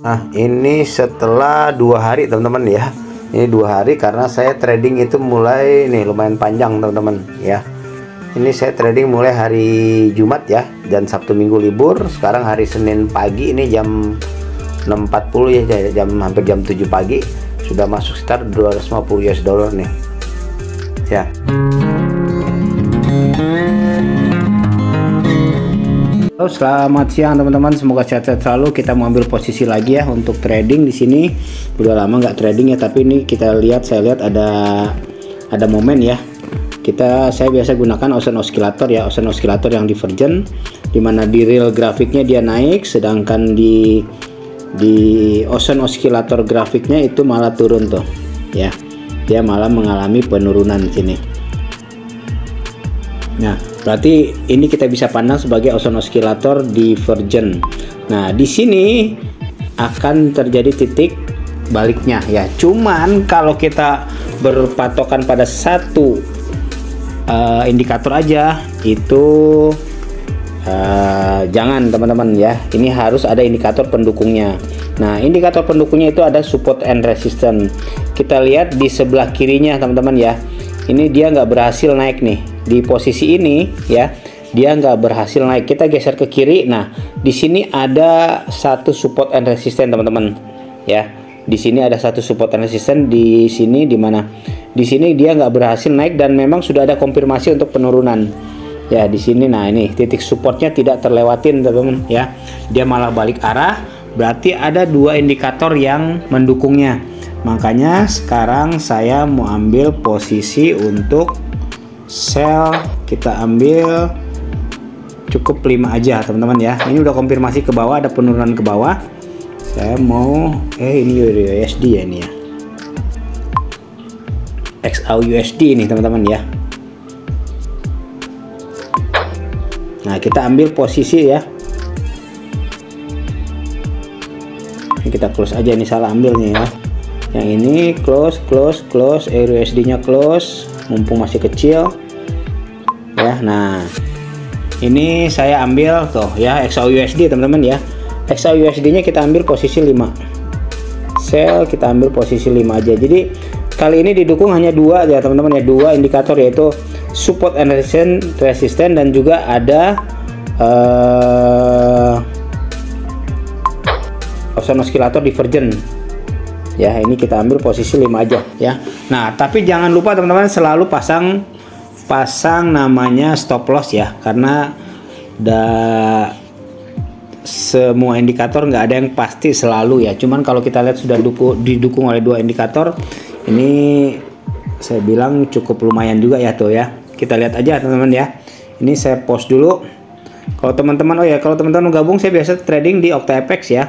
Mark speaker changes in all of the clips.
Speaker 1: Nah, ini setelah 2 hari teman-teman ya. Ini 2 hari karena saya trading itu mulai nih lumayan panjang teman-teman ya. Ini saya trading mulai hari Jumat ya, dan Sabtu Minggu libur. Sekarang hari Senin pagi ini jam 6.40 ya, hampir jam 7 pagi. Sudah masuk sekitar 250 US dollar nih ya. Halo, selamat siang teman-teman, semoga sehat-sehat selalu. Kita mau ambil posisi lagi ya untuk trading di sini. Udah lama nggak trading ya, tapi ini saya lihat ada momen ya. Saya biasa gunakan Ocean Oscillator ya, Ocean Oscillator yang divergent, dimana di real grafiknya dia naik, sedangkan di Ocean Oscillator grafiknya itu malah turun tuh ya. Dia malah mengalami penurunan di sini. Nah, berarti ini kita bisa pandang sebagai Ocean Oscillator divergent. Nah, di sini akan terjadi titik baliknya ya. Cuman kalau kita berpatokan pada satu indikator aja itu jangan teman-teman ya. Ini harus ada indikator pendukungnya. Nah, indikator pendukungnya itu ada support and resistance. Kita lihat di sebelah kirinya teman-teman ya. Ini dia nggak berhasil naik nih di posisi ini ya, dia nggak berhasil naik. Kita geser ke kiri. Nah, di sini ada satu support and resistance teman-teman ya. Di sini ada satu support and resistance di sini, dimana di sini dia nggak berhasil naik dan memang sudah ada konfirmasi untuk penurunan ya di sini. Nah, ini titik supportnya tidak terlewatin teman-teman ya, dia malah balik arah. Berarti ada dua indikator yang mendukungnya. Makanya sekarang saya mau ambil posisi untuk sell. Kita ambil cukup 5 aja teman-teman ya. Ini udah konfirmasi ke bawah, ada penurunan ke bawah. Saya mau ini USD ya, ini ya, XAUUSD ini teman-teman ya. Nah, kita ambil posisi ya. Ini kita close aja, ini salah ambilnya ya. Yang ini close USD nya close, mumpung masih kecil ya. Nah, ini saya ambil tuh ya XAUUSD teman-teman ya. XAUUSD nya kita ambil posisi 5, sell kita ambil posisi 5 aja. Jadi kali ini didukung hanya dua ya teman-teman ya, dua indikator, yaitu support and resistance dan juga ada Ocean Oscillator divergent ya. Ini kita ambil posisi 5 aja ya. Nah, tapi jangan lupa teman-teman selalu pasang namanya stop loss ya, karena semua indikator nggak ada yang pasti selalu ya. Cuman kalau kita lihat sudah didukung oleh dua indikator, ini saya bilang cukup lumayan juga ya tuh ya. Kita lihat aja teman-teman ya. Ini saya post dulu. Kalau teman-teman kalau teman-teman gabung, saya biasa trading di OctaFX ya.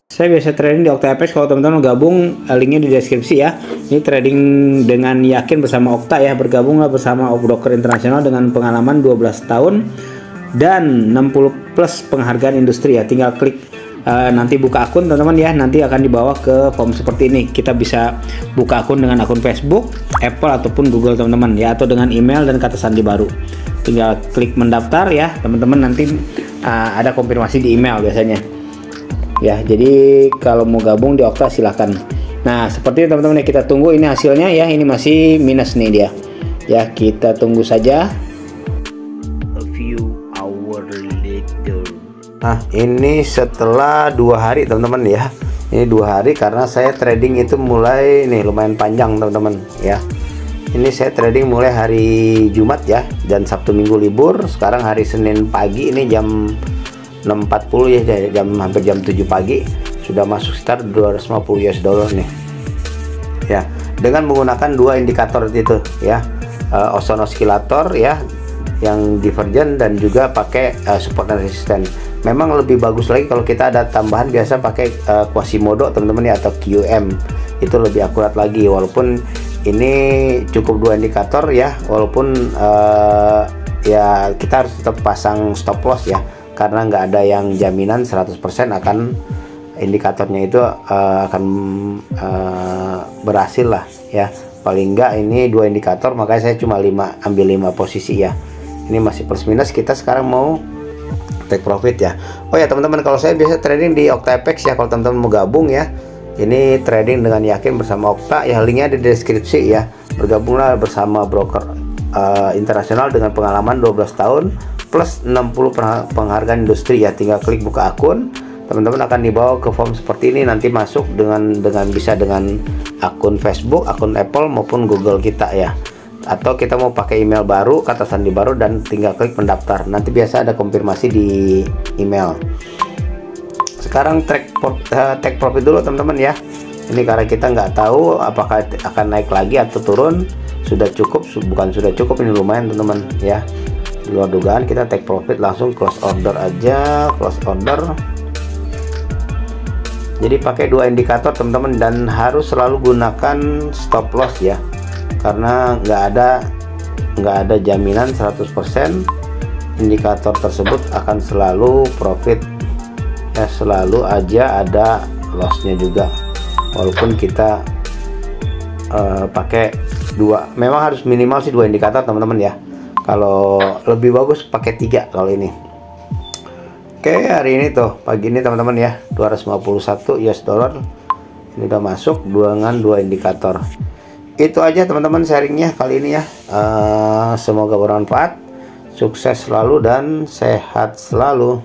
Speaker 1: Saya biasa trading di OctaFX. Kalau teman-teman gabung, linknya di deskripsi ya. Ini trading dengan yakin bersama Okta ya. Bergabunglah bersama broker internasional dengan pengalaman 12 tahun dan 60 plus penghargaan industri ya. Tinggal klik nanti buka akun teman-teman ya. Nanti akan dibawa ke form seperti ini. Kita bisa buka akun dengan akun Facebook, Apple ataupun Google teman-teman ya, atau dengan email dan kata sandi baru. Tinggal klik mendaftar ya teman-teman. Nanti ada konfirmasi di email biasanya ya. Jadi kalau mau gabung di Okta silahkan. Nah, seperti teman-teman ya, kita tunggu ini hasilnya ya. Ini masih minus nih dia ya, kita tunggu saja. A few hours later. Nah, ini setelah 2 hari teman-teman ya. Ini 2 hari karena saya trading itu mulai nih lumayan panjang teman-teman ya. Ini saya trading mulai hari Jumat ya, dan Sabtu Minggu libur. Sekarang hari Senin pagi ini jam 6.40 ya, hampir jam 7 pagi. Sudah masuk sekitar 250 US dollar nih ya, dengan menggunakan dua indikator itu ya, Ocean Oscillator ya yang divergent, dan juga pakai support dan resistance. Memang lebih bagus lagi kalau kita ada tambahan, biasa pakai Quasimodo teman-teman ya, atau QM, itu lebih akurat lagi. Walaupun ini cukup dua indikator ya, walaupun ya kita harus tetap pasang stop loss ya, karena nggak ada yang jaminan 100% akan indikatornya itu akan berhasil lah ya. Paling enggak ini dua indikator, makanya saya cuma ambil 5 posisi ya. Ini masih plus minus. Kita sekarang mau take profit ya. Oh ya teman-teman, kalau saya biasa trading di OctaFX ya, kalau teman-teman mau gabung ya, ini trading dengan yakin bersama Okta ya, linknya di deskripsi ya. Bergabunglah bersama broker internasional dengan pengalaman 12 tahun plus 60 penghargaan industri ya. Tinggal klik buka akun, teman-teman akan dibawa ke form seperti ini, nanti masuk dengan bisa dengan akun Facebook, akun Apple maupun Google kita ya. Atau kita mau pakai email baru, kata sandi baru, dan tinggal klik pendaftar. Nanti biasa ada konfirmasi di email. Sekarang take profit dulu teman-teman ya. Ini karena kita nggak tahu apakah akan naik lagi atau turun. Sudah cukup, bukan sudah cukup, ini lumayan teman-teman ya. Di luar dugaan, kita take profit, langsung close order aja, close order. Jadi pakai 2 indikator teman-teman, dan harus selalu gunakan stop loss ya, karena nggak ada jaminan 100% indikator tersebut akan selalu profit ya, selalu aja ada lossnya juga, walaupun kita pakai 2. Memang harus minimal sih 2 indikator teman-teman ya. Kalau lebih bagus pakai 3 kalau ini. Oke, hari ini tuh pagi ini teman-teman ya, 251 US dollar ini udah masuk dengan 2 indikator. Itu aja teman-teman sharingnya kali ini ya. Semoga bermanfaat, sukses selalu dan sehat selalu.